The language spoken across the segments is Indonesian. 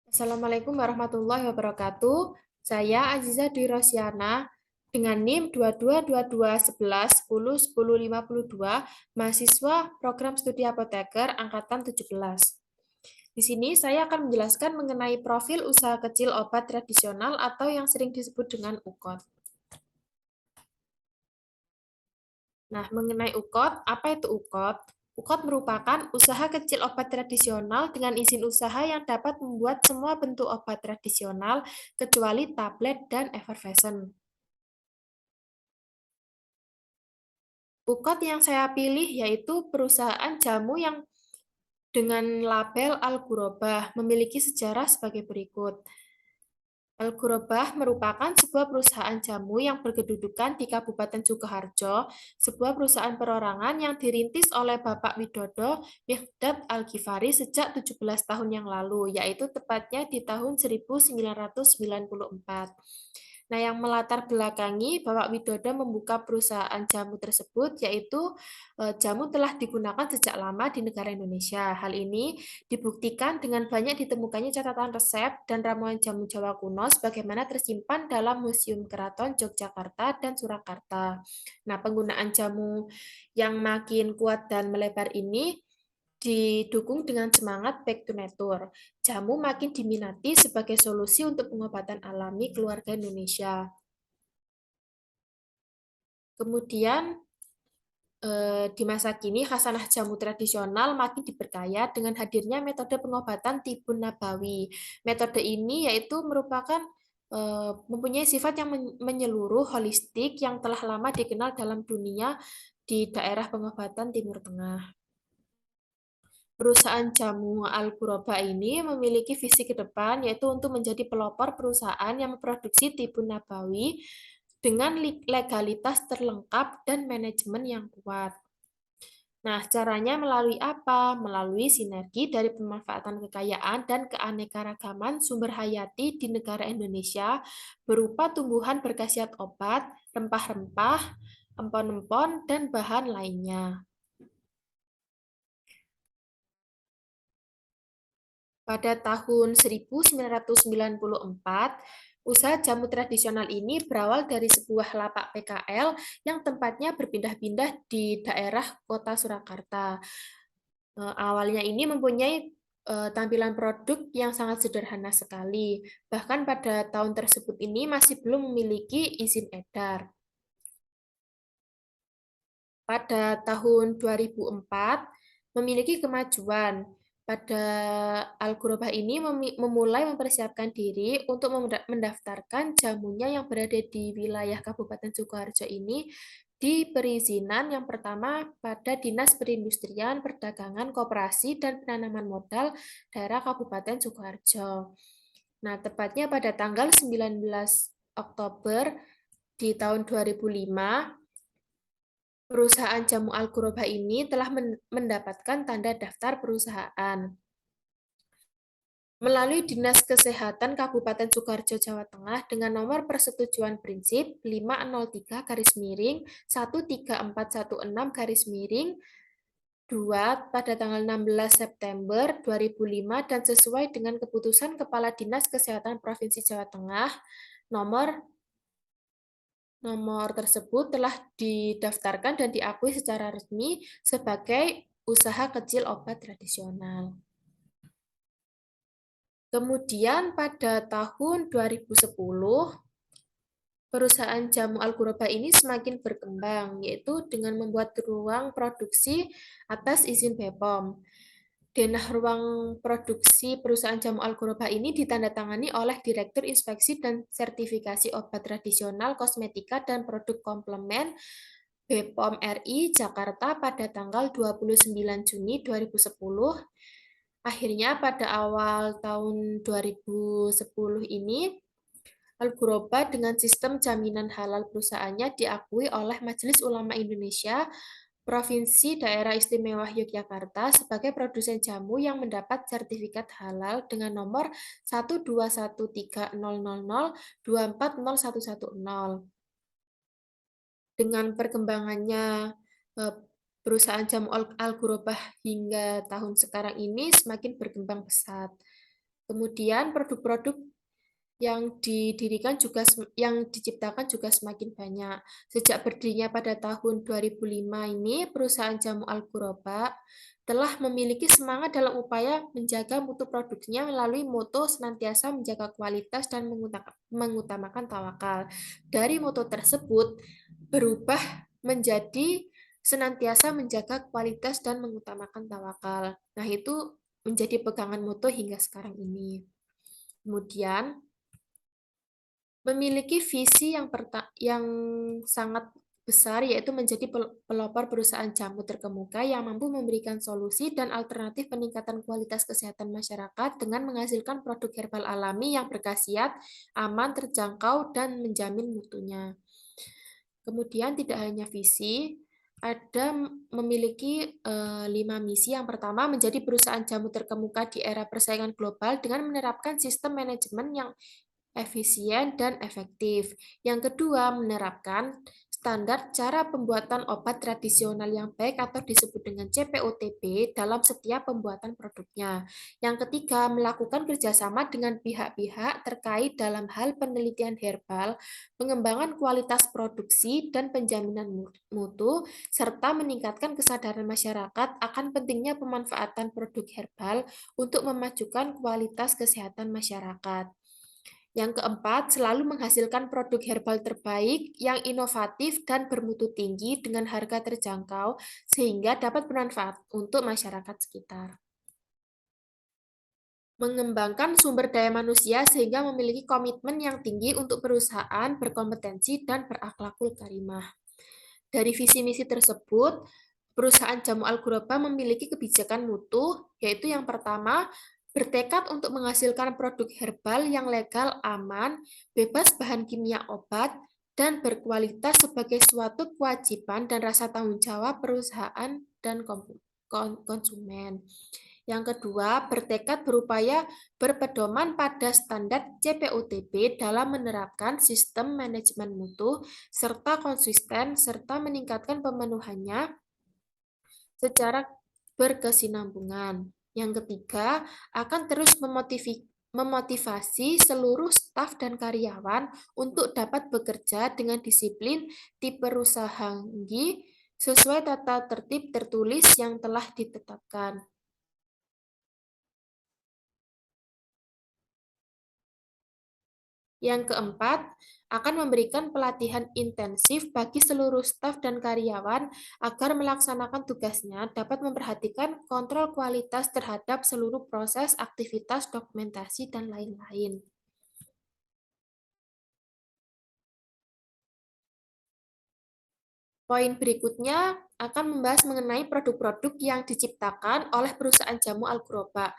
Assalamualaikum warahmatullahi wabarakatuh. Saya Aziza Dwi Rosyana dengan NIM 222211101052, mahasiswa program studi apoteker angkatan 17. Di sini saya akan menjelaskan mengenai profil usaha kecil obat tradisional atau yang sering disebut dengan UKOT. Nah, mengenai UKOT, apa itu UKOT? UKOT merupakan usaha kecil obat tradisional dengan izin usaha yang dapat membuat semua bentuk obat tradisional kecuali tablet dan effervescent. UKOT yang saya pilih yaitu perusahaan jamu yang dengan label Al-Ghurabah memiliki sejarah sebagai berikut. Al-Ghurabah merupakan sebuah perusahaan jamu yang berkedudukan di Kabupaten Sukoharjo, sebuah perusahaan perorangan yang dirintis oleh Bapak Widodo Mikdad Al-Ghifari sejak 17 tahun yang lalu, yaitu tepatnya di tahun 1994. Nah, yang melatar belakangi Bapak Widodo membuka perusahaan jamu tersebut, yaitu jamu telah digunakan sejak lama di negara Indonesia. Hal ini dibuktikan dengan banyak ditemukannya catatan resep dan ramuan jamu Jawa kuno sebagaimana tersimpan dalam Museum Keraton Yogyakarta dan Surakarta. Nah, penggunaan jamu yang makin kuat dan melebar ini didukung dengan semangat back to nature. Jamu makin diminati sebagai solusi untuk pengobatan alami keluarga Indonesia. Kemudian di masa kini, khasanah jamu tradisional makin diperkaya dengan hadirnya metode pengobatan tibun nabawi. Metode ini yaitu merupakan mempunyai sifat yang menyeluruh, holistik, yang telah lama dikenal dalam dunia di daerah pengobatan Timur Tengah. Perusahaan jamu Al-Ghurabah ini memiliki visi ke depan, yaitu untuk menjadi pelopor perusahaan yang memproduksi tibun nabawi dengan legalitas terlengkap dan manajemen yang kuat. Nah, caranya melalui apa? Melalui sinergi dari pemanfaatan kekayaan dan keanekaragaman sumber hayati di negara Indonesia berupa tumbuhan berkhasiat obat, rempah-rempah, empon-empon, dan bahan lainnya. Pada tahun 1994, usaha jamu tradisional ini berawal dari sebuah lapak PKL yang tempatnya berpindah-pindah di daerah kota Surakarta. Awalnya ini mempunyai tampilan produk yang sangat sederhana sekali. Bahkan pada tahun tersebut ini masih belum memiliki izin edar. Pada tahun 2004 memiliki kemajuan. Pada Al-Ghurabah ini memulai mempersiapkan diri untuk mendaftarkan jamunya yang berada di wilayah Kabupaten Sukoharjo ini di perizinan yang pertama pada Dinas Perindustrian, Perdagangan, Koperasi, dan Penanaman Modal daerah Kabupaten Sukoharjo. Nah, tepatnya pada tanggal 19 Oktober di tahun 2005, perusahaan jamu Al-Ghurabah ini telah mendapatkan tanda daftar perusahaan. Melalui Dinas Kesehatan Kabupaten Sukoharjo, Jawa Tengah dengan nomor persetujuan prinsip 503 garis miring 13416 garis miring 2 pada tanggal 16 September 2005 dan sesuai dengan keputusan Kepala Dinas Kesehatan Provinsi Jawa Tengah nomor tersebut telah didaftarkan dan diakui secara resmi sebagai usaha kecil obat tradisional. Kemudian pada tahun 2010, perusahaan jamu Al-Ghurabah ini semakin berkembang, yaitu dengan membuat ruang produksi atas izin BPOM. Denah ruang produksi perusahaan jamu Al-Ghurabah ini ditandatangani oleh Direktur Inspeksi dan Sertifikasi Obat Tradisional, Kosmetika, dan Produk Komplemen BPOM RI Jakarta pada tanggal 29 Juni 2010. Akhirnya pada awal tahun 2010 ini, Al-Ghurabah dengan sistem jaminan halal perusahaannya diakui oleh Majelis Ulama Indonesia Provinsi Daerah Istimewa Yogyakarta sebagai produsen jamu yang mendapat sertifikat halal dengan nomor 1213000240110. Dengan perkembangannya perusahaan jamu Al-Ghurabah hingga tahun sekarang ini semakin berkembang pesat. Kemudian produk-produk yang diciptakan juga semakin banyak. Sejak berdirinya pada tahun 2005 ini, perusahaan jamu Al-Ghuraba telah memiliki semangat dalam upaya menjaga mutu produksinya melalui moto senantiasa menjaga kualitas dan mengutamakan tawakal. Dari moto tersebut berubah menjadi senantiasa menjaga kualitas dan mengutamakan tawakal. Nah, itu menjadi pegangan moto hingga sekarang ini. Kemudian memiliki visi yang sangat besar, yaitu menjadi pelopor perusahaan jamu terkemuka yang mampu memberikan solusi dan alternatif peningkatan kualitas kesehatan masyarakat dengan menghasilkan produk herbal alami yang berkhasiat, aman, terjangkau, dan menjamin mutunya. Kemudian tidak hanya visi, ada memiliki 5 misi. Yang pertama, menjadi perusahaan jamu terkemuka di era persaingan global dengan menerapkan sistem manajemen yang efisien dan efektif. Yang kedua, menerapkan standar cara pembuatan obat tradisional yang baik atau disebut dengan CPOTB dalam setiap pembuatan produknya. Yang ketiga, melakukan kerjasama dengan pihak-pihak terkait dalam hal penelitian herbal, pengembangan kualitas produksi, dan penjaminan mutu, serta meningkatkan kesadaran masyarakat akan pentingnya pemanfaatan produk herbal untuk memajukan kualitas kesehatan masyarakat. Yang keempat, selalu menghasilkan produk herbal terbaik yang inovatif dan bermutu tinggi dengan harga terjangkau sehingga dapat bermanfaat untuk masyarakat sekitar. Mengembangkan sumber daya manusia sehingga memiliki komitmen yang tinggi untuk perusahaan berkompetensi dan berakhlakul karimah. Dari visi misi tersebut, perusahaan Jamu Al-Ghuraba memiliki kebijakan mutu, yaitu yang pertama, bertekad untuk menghasilkan produk herbal yang legal, aman, bebas bahan kimia obat, dan berkualitas sebagai suatu kewajiban dan rasa tanggung jawab perusahaan dan konsumen. Yang kedua, bertekad berupaya berpedoman pada standar CPOTB dalam menerapkan sistem manajemen mutu serta konsisten serta meningkatkan pemenuhannya secara berkesinambungan. Yang ketiga, akan terus memotivasi seluruh staf dan karyawan untuk dapat bekerja dengan disiplin di perusahaan sesuai tata tertib tertulis yang telah ditetapkan. Yang keempat, akan memberikan pelatihan intensif bagi seluruh staf dan karyawan agar melaksanakan tugasnya dapat memperhatikan kontrol kualitas terhadap seluruh proses, aktivitas, dokumentasi, dan lain-lain. Poin berikutnya akan membahas mengenai produk-produk yang diciptakan oleh perusahaan jamu Al-Ghuraba.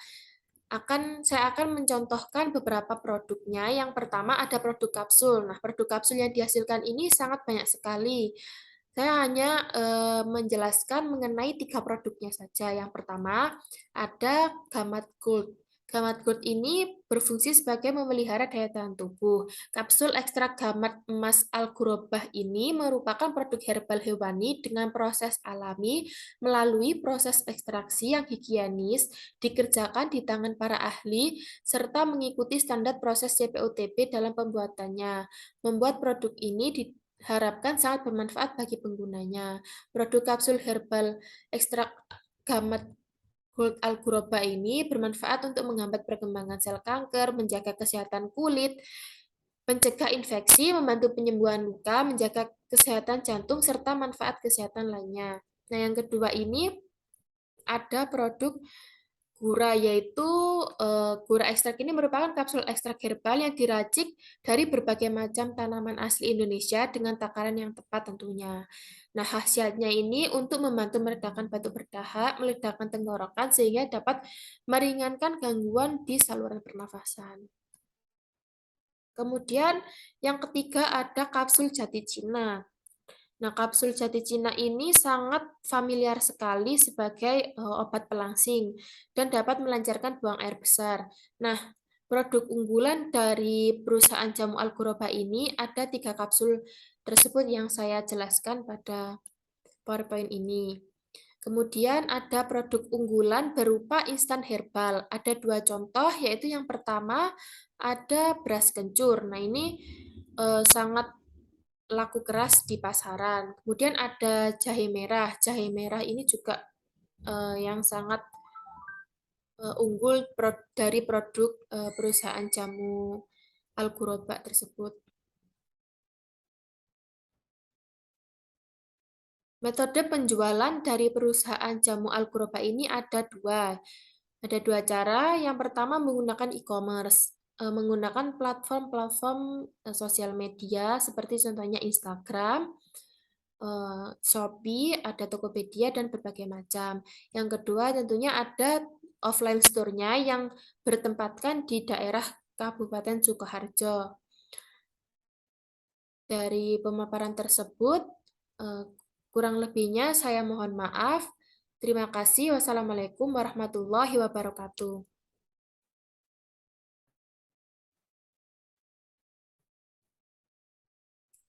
Saya akan mencontohkan beberapa produknya. Yang pertama ada produk kapsul. Nah, produk kapsul yang dihasilkan ini sangat banyak sekali. Saya hanya menjelaskan mengenai 3 produknya saja. Yang pertama ada Gamat Gold. Gamat Gold ini berfungsi sebagai memelihara daya tahan tubuh. Kapsul ekstrak gamat emas Al-Ghurabah ini merupakan produk herbal hewani dengan proses alami melalui proses ekstraksi yang higienis dikerjakan di tangan para ahli serta mengikuti standar proses CPOTB dalam pembuatannya. Membuat produk ini diharapkan sangat bermanfaat bagi penggunanya. Produk kapsul herbal ekstrak gamat Gold Al-Ghurabah ini bermanfaat untuk menghambat perkembangan sel kanker, menjaga kesehatan kulit, mencegah infeksi, membantu penyembuhan luka, menjaga kesehatan jantung, serta manfaat kesehatan lainnya. Nah, yang kedua ini ada produk Gura, yaitu gura ekstrak ini merupakan kapsul ekstrak herbal yang diracik dari berbagai macam tanaman asli Indonesia dengan takaran yang tepat tentunya. Nah, khasiatnya ini untuk membantu meredakan batuk berdahak, meledakkan tenggorokan sehingga dapat meringankan gangguan di saluran pernafasan. Kemudian yang ketiga ada kapsul jati Cina. Nah, kapsul jati Cina ini sangat familiar sekali sebagai obat pelangsing dan dapat melancarkan buang air besar. Nah, produk unggulan dari perusahaan jamu Al-Ghurabah ini ada 3 kapsul tersebut yang saya jelaskan pada PowerPoint ini. Kemudian ada produk unggulan berupa instan herbal. Ada dua contoh, yaitu yang pertama ada beras kencur. Nah, ini sangat laku keras di pasaran. Kemudian ada jahe merah. Jahe merah ini juga yang sangat unggul dari produk perusahaan jamu Al-Ghuraba tersebut. Metode penjualan dari perusahaan jamu Al-Ghuraba ini ada dua. Ada dua cara. Yang pertama menggunakan e-commerce, menggunakan platform-platform sosial media seperti contohnya Instagram, Shopee, ada Tokopedia, dan berbagai macam. Yang kedua tentunya ada offline store-nya yang bertempatkan di daerah Kabupaten Sukoharjo. Dari pemaparan tersebut, eh, kurang lebihnya saya mohon maaf. Terima kasih. Wassalamualaikum warahmatullahi wabarakatuh.